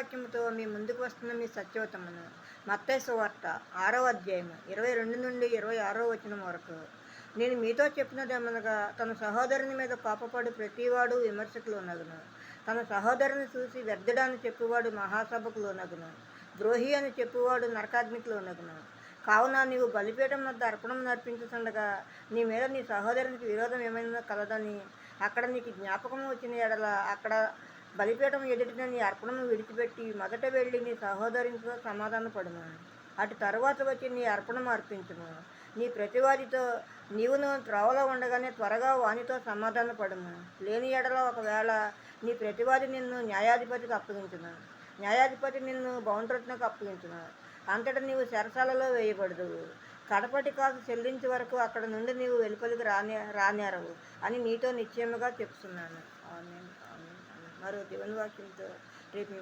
వాక్యముతో మీ ముందుకు వస్తున్న మీ సత్యవతమును. మత్తయి సువార్త 6వ అధ్యాయము 22 నుండి 26వ వచనం వరకు. నేను మీతో చెప్పినదేమనగా, తన సహోదరుని మీద కోపపడు ప్రతివాడు విమర్శకు లోనగును. తన సహోదరుని చూసి వ్యర్థుడని చెప్పువాడు మహాసభకు లోనగును. ద్రోహి అని చెప్పువాడు నరకాగ్నికి లోనగును. కావున నీవు బలిపీఠం వద్ద అర్పణం నర్పించుతుండగా నీ మీద నీ సహోదరునికి విరోధం ఏమైనా కలదని అక్కడ నీకు జ్ఞాపకం వచ్చిన ఎడల అక్కడ బలిపీఠం ఎదుటిన నీ అర్పణను విడిచిపెట్టి మొదట వెళ్ళి నీ సహోదరునితో సమాధానపడుము. అటు తరువాత వచ్చి నీ అర్పణం అర్పించుము. నీ ప్రతివాదితో నీవును త్రోవలో ఉండగానే త్వరగా వానితో సమాధానపడుము. లేని ఎడల ఒకవేళ నీ ప్రతివాది నిన్ను న్యాయాధిపతికి అప్పగించును. న్యాయాధిపతి నిన్ను బౌండ్రత్నకు అప్పగించును. అంతటా నీవు చెరసాలలో వేయబడదువు. కడపటి కాసు చెల్లించే వరకు అక్కడ నుండి నీవు వెలుపలికి రానేరవు అని నీతో నిశ్చయముగా చెప్తున్నాను. ఆమేన్, ఆమేన్, ఆమేన్. మరో దేవుని వాక్యంతో రేపు